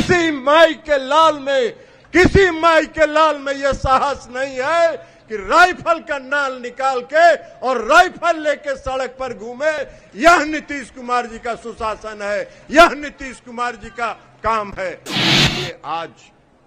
किसी माई के लाल में यह साहस नहीं है कि राइफल का नाल निकाल के और राइफल लेके सड़क पर घूमे। यह नीतीश कुमार जी का सुशासन है, यह नीतीश कुमार जी का काम है। ये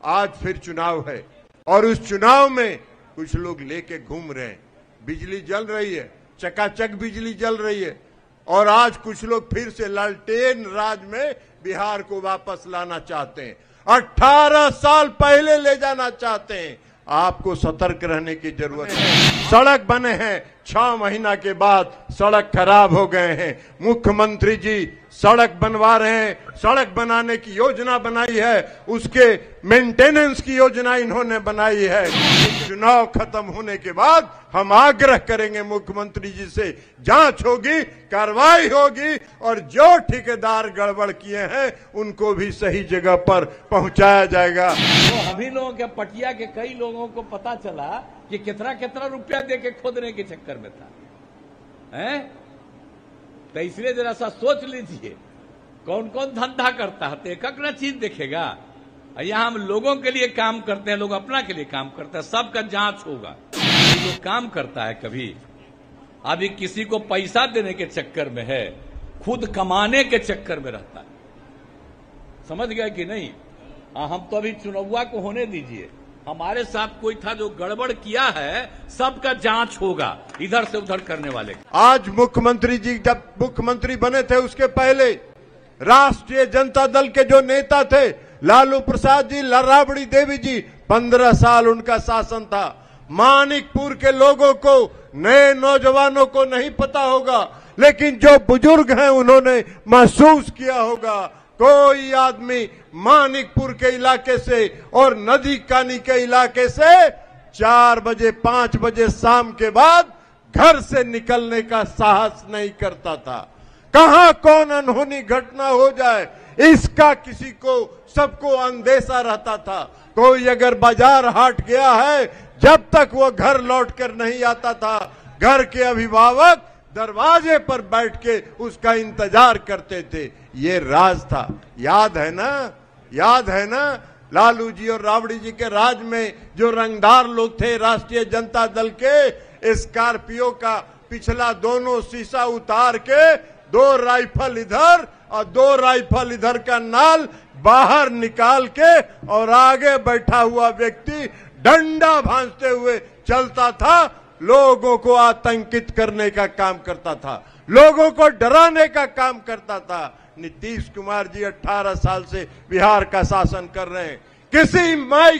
आज फिर चुनाव है और उस चुनाव में कुछ लोग लेके घूम रहे हैं। बिजली जल रही है, चकाचक बिजली जल रही है और आज कुछ लोग फिर से लालटेन राज में बिहार को वापस लाना चाहते हैं, 18 साल पहले ले जाना चाहते हैं। आपको सतर्क रहने की जरूरत है। सड़क बने हैं, 6 महीना के बाद सड़क खराब हो गए हैं। मुख्यमंत्री जी सड़क बनवा रहे हैं, सड़क बनाने की योजना बनाई है, उसके मेंटेनेंस की योजना इन्होंने बनाई है। चुनाव खत्म होने के बाद हम आग्रह करेंगे मुख्यमंत्री जी से, जांच होगी, कार्रवाई होगी और जो ठेकेदार गड़बड़ किए हैं उनको भी सही जगह पर पहुंचाया जाएगा। तो अभी लोगों के पटिया के कई लोगों को पता चला कि कितना रुपया दे के खोदने के चक्कर में था, हैं? तो इसलिए जरा सा सोच लीजिए कौन कौन धंधा करता है, तो एक न चीज देखेगा। यहाँ हम लोगों के लिए काम करते हैं, लोग अपना के लिए काम करते हैं, सबका जांच होगा। जो काम करता है कभी अभी किसी को पैसा देने के चक्कर में है, खुद कमाने के चक्कर में रहता है। समझ गए कि नहीं? हम तो अभी चुनाव को होने दीजिए, हमारे साथ कोई था जो गड़बड़ किया है, सबका जांच होगा, इधर से उधर करने वाले। आज मुख्यमंत्री जी जब मुख्यमंत्री बने थे उसके पहले राष्ट्रीय जनता दल के जो नेता थे, लालू प्रसाद जी, राबड़ी देवी जी, 15 साल उनका शासन था। मानिकपुर के लोगों को, नए नौजवानों को नहीं पता होगा, लेकिन जो बुजुर्ग हैं उन्होंने महसूस किया होगा। कोई आदमी मानिकपुर के इलाके से और नदी कानी के इलाके से 4 बजे 5 बजे शाम के बाद घर से निकलने का साहस नहीं करता था। कहां कौन अनहोनी घटना हो जाए इसका किसी को, सबको अंदेशा रहता था। कोई अगर बाजार हाट गया है, जब तक वो घर लौट कर नहीं आता था, घर के अभिभावक दरवाजे पर बैठ के उसका इंतजार करते थे। ये राज था, याद है ना? लालू जी और राबड़ी जी के राज में जो रंगदार लोग थे राष्ट्रीय जनता दल के, स्कॉर्पियो का पिछला दोनों शीशा उतार के 2 राइफल इधर और 2 राइफल इधर का नाल बाहर निकाल के और आगे बैठा हुआ व्यक्ति डंडा भांजते हुए चलता था, लोगों को आतंकित करने का काम करता था, लोगों को डराने का काम करता था। नीतीश कुमार जी 18 साल से बिहार का शासन कर रहे हैं। किसी माई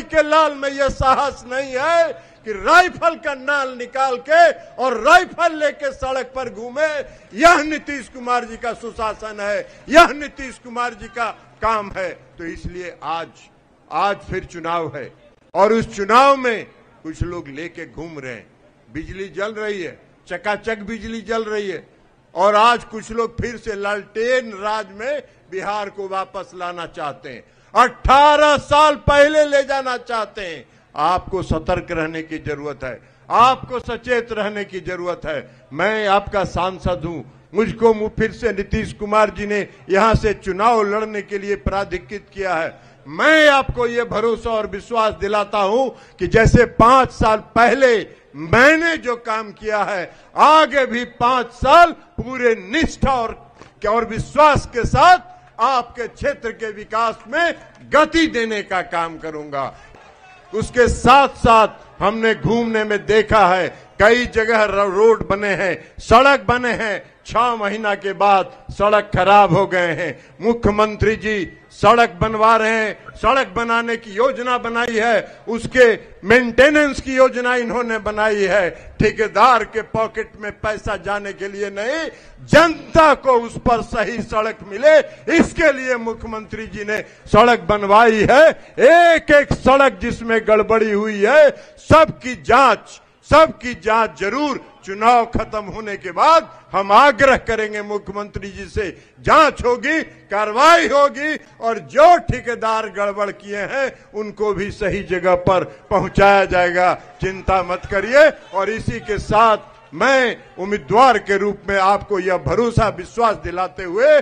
के लाल में यह साहस नहीं है कि राइफल का नाल निकाल के और राइफल लेके सड़क पर घूमे। यह नीतीश कुमार जी का सुशासन है, यह नीतीश कुमार जी का काम है। तो इसलिए आज फिर चुनाव है और उस चुनाव में कुछ लोग लेके घूम रहे हैं। बिजली जल रही है, चकाचक बिजली जल रही है और आज कुछ लोग फिर से लालटेन राज में बिहार को वापस लाना चाहते हैं, 18 साल पहले ले जाना चाहते हैं। आपको सतर्क रहने की जरूरत है, आपको सचेत रहने की जरूरत है। मैं आपका सांसद हूं, मुझको फिर से नीतीश कुमार जी ने यहां से चुनाव लड़ने के लिए प्राधिकृत किया है। मैं आपको ये भरोसा और विश्वास दिलाता हूं कि जैसे 5 साल पहले मैंने जो काम किया है, आगे भी 5 साल पूरे निष्ठा और विश्वास के साथ आपके क्षेत्र के विकास में गति देने का काम करूंगा। उसके साथ साथ हमने घूमने में देखा है, कई जगह रोड बने हैं, सड़क बने हैं, 6 महीना के बाद सड़क खराब हो गए हैं। मुख्यमंत्री जी सड़क बनवा रहे हैं, सड़क बनाने की योजना बनाई है, उसके मेंटेनेंस की योजना इन्होंने बनाई है। ठेकेदार के पॉकेट में पैसा जाने के लिए नहीं, जनता को उस पर सही सड़क मिले, इसके लिए मुख्यमंत्री जी ने सड़क बनवाई है। एक एक सड़क जिसमें गड़बड़ी हुई है, सबकी जांच जरूर चुनाव खत्म होने के बाद हम आग्रह करेंगे मुख्यमंत्री जी से, जांच होगी, कार्रवाई होगी और जो ठेकेदार गड़बड़ किए हैं उनको भी सही जगह पर पहुंचाया जाएगा। चिंता मत करिए। और इसी के साथ मैं उम्मीदवार के रूप में आपको यह भरोसा विश्वास दिलाते हुए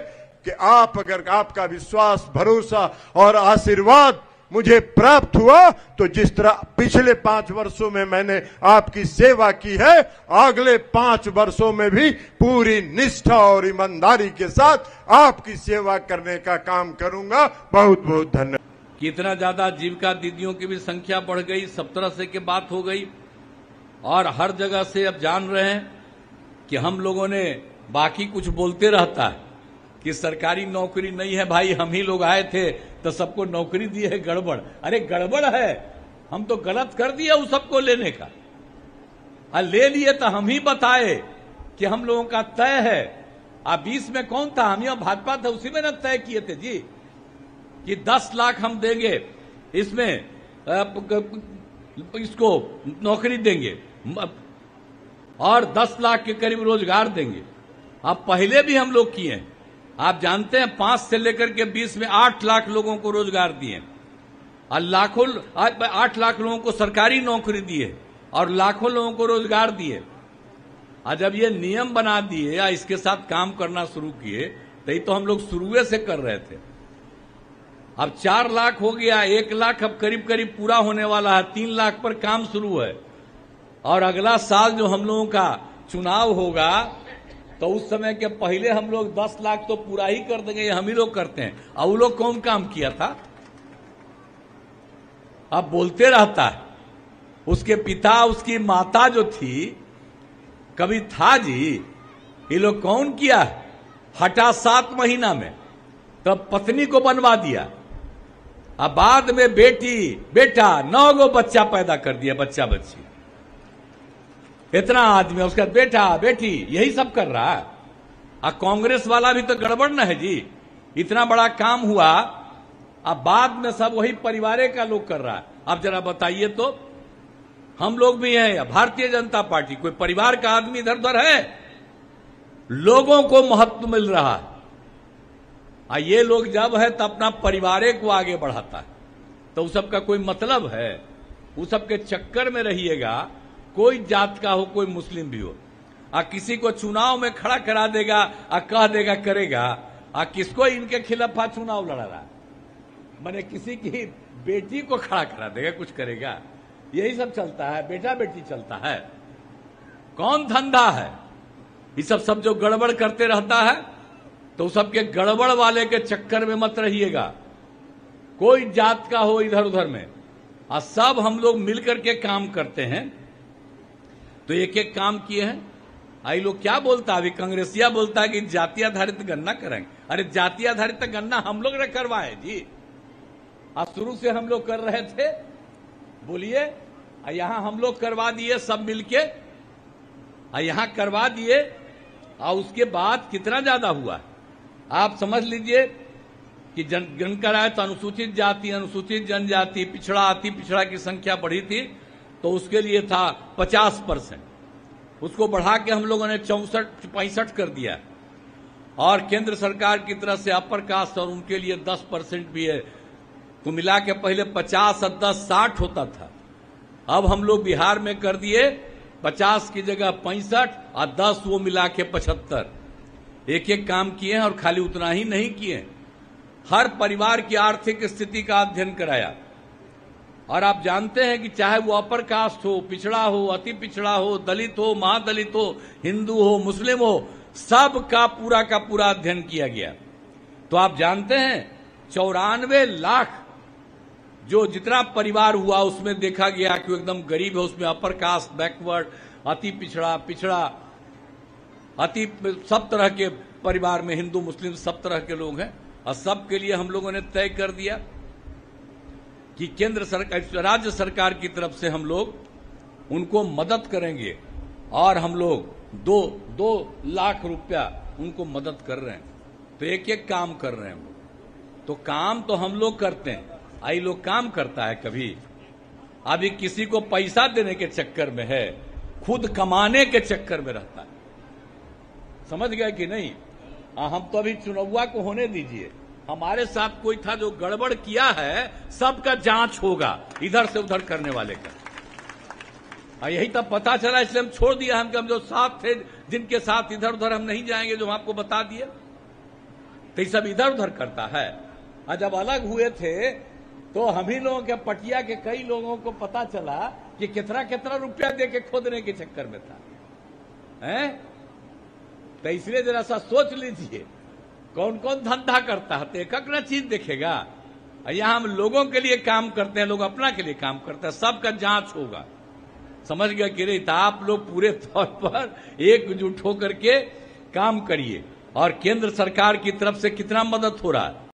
कि आप अगर आपका विश्वास, भरोसा और आशीर्वाद मुझे प्राप्त हुआ तो जिस तरह पिछले 5 वर्षों में मैंने आपकी सेवा की है, अगले 5 वर्षों में भी पूरी निष्ठा और ईमानदारी के साथ आपकी सेवा करने का काम करूंगा। बहुत बहुत धन्यवाद। कितना ज्यादा जीविका दीदियों की भी संख्या बढ़ गई, 17 से की बात हो गई। और हर जगह से अब जान रहे हैं कि हम लोगों ने, बाकी कुछ बोलते रहता है कि सरकारी नौकरी नहीं है। भाई हम ही लोग आए थे तो सबको नौकरी दी है, गड़बड़। अरे गड़बड़ है, हम तो गलत कर दिया उस सबको लेने का। ले लिए तो हम ही बताए कि हम लोगों का तय है। 20 में कौन था, हम यहाँ भाजपा था, उसी में न तय किए थे जी कि 10 लाख हम देंगे, इसमें इसको नौकरी देंगे और 10 लाख के करीब रोजगार देंगे। अब पहले भी हम लोग किए हैं। आप जानते हैं 5 से लेकर के 20 में 8 लाख लोगों को रोजगार दिए और 8 लाख लोगों को सरकारी नौकरी दिए और लाखों लोगों को रोजगार दिए। और जब ये नियम बना दिए या इसके साथ काम करना शुरू किए तो ये तो हम लोग शुरू से कर रहे थे। अब 4 लाख हो गया, 1 लाख अब करीब करीब पूरा होने वाला है, 3 लाख पर काम शुरू है। और अगला साल जो हम लोगों का चुनाव होगा तो उस समय के पहले हम लोग 10 लाख तो पूरा ही कर देंगे, ये हम ही लोग करते हैं। और वो लोग कौन काम किया था? अब बोलते रहता है। उसके पिता, उसकी माता जो थी, कभी था जी ये लोग कौन किया? हटा 7 महीना में, तब पत्नी को बनवा दिया। अब बाद में बेटी बेटा 9 गो बच्चा पैदा कर दिया, बच्चा बच्ची, इतना आदमी, उसका बेटा बेटी, यही सब कर रहा है। अब कांग्रेस वाला भी तो गड़बड़ न है जी। इतना बड़ा काम हुआ, अब बाद में सब वही परिवार का लोग कर रहा है। अब जरा बताइए तो, हम लोग भी हैं, भारतीय जनता पार्टी कोई परिवार का आदमी इधर उधर है? लोगों को महत्व मिल रहा है। ये लोग जब है तो अपना परिवार को आगे बढ़ाता है, तो उस सब का कोई मतलब है? उस सब के चक्कर में रहिएगा। कोई जात का हो, कोई मुस्लिम भी हो, किसी को चुनाव में खड़ा करा देगा, कह देगा करेगा, किसको इनके खिलाफ चुनाव लड़ा रहा है, मैंने किसी की बेटी को खड़ा करा देगा, कुछ करेगा। यही सब चलता है, बेटा बेटी चलता है। कौन धंधा है? ये सब जो गड़बड़ करते रहता है, तो सबके गड़बड़ वाले के चक्कर में मत रहिएगा। कोई जात का हो इधर उधर में, सब हम लोग मिलकर के काम करते हैं। तो एक एक काम किए हैं। आई लोग क्या बोलता है, अभी कांग्रेसिया बोलता है कि जाति आधारित गणना करेंगे। अरे जाति आधारित गणना हम लोग ने करवाए जी, आज शुरू से हम लोग कर रहे थे। बोलिए, यहां हम लोग करवा दिए सब मिलके, यहां करवा दिए। और उसके बाद कितना ज्यादा हुआ आप समझ लीजिए कि जनगणना तो अनुसूचित जाति, अनुसूचित जनजाति, पिछड़ा, अति पिछड़ा की संख्या बढ़ी थी, तो उसके लिए था 50%, उसको बढ़ा के हम लोगों ने 64-65 कर दिया। और केंद्र सरकार की तरफ से अपर कास्ट और उनके लिए 10% भी है, तो मिला के पहले 50 और 10 60 होता था। अब हम लोग बिहार में कर दिए 50 की जगह 65 और 10 वो मिला के 75। एक एक काम किए हैं। और खाली उतना ही नहीं किए, हर परिवार की आर्थिक स्थिति का अध्ययन कराया। और आप जानते हैं कि चाहे वो अपर कास्ट हो, पिछड़ा हो, अति पिछड़ा हो, दलित हो, महादलित हो, हिंदू हो, मुस्लिम हो, सब का पूरा अध्ययन किया गया। तो आप जानते हैं 94 लाख जो जितना परिवार हुआ उसमें देखा गया कि एकदम गरीब है, उसमें अपर कास्ट, बैकवर्ड, अति पिछड़ा, पिछड़ा, अति, सब तरह के परिवार में हिंदू मुस्लिम सब तरह के लोग हैं। और सबके लिए हम लोगों ने तय कर दिया कि केंद्र सरकार, राज्य सरकार की तरफ से हम लोग उनको मदद करेंगे। और हम लोग 2 लाख रुपया उनको मदद कर रहे हैं। तो एक एक काम कर रहे हैं। तो काम तो हम लोग करते हैं, आई लोग काम करता है कभी? अभी किसी को पैसा देने के चक्कर में है, खुद कमाने के चक्कर में रहता है। समझ गए कि नहीं? हम तो अभी चुनाव को होने दीजिए। हमारे साथ कोई था जो गड़बड़ किया है, सबका जांच होगा, इधर से उधर करने वाले का। यही तब पता चला, इसलिए हम छोड़ दिया। हम जो साथ थे, जिनके साथ इधर उधर हम नहीं जाएंगे, जो हम आपको बता दिए। तो ये सब इधर उधर करता है। और जब अलग हुए थे तो हम ही लोगों के पटिया के कई लोगों को पता चला कि कितना कितना रुपया दे के खोदने के चक्कर में था, हैं? तो इसलिए जरा सा सोच लीजिए कौन कौन धंधा करता है, तो एक एक ना चीज देखेगा। यहां हम लोगों के लिए काम करते हैं, लोग अपना के लिए काम करते हैं, सबका जांच होगा। समझ गया कि नहीं? तो आप लोग पूरे तौर पर एकजुट होकर के काम करिए। और केंद्र सरकार की तरफ से कितना मदद हो रहा है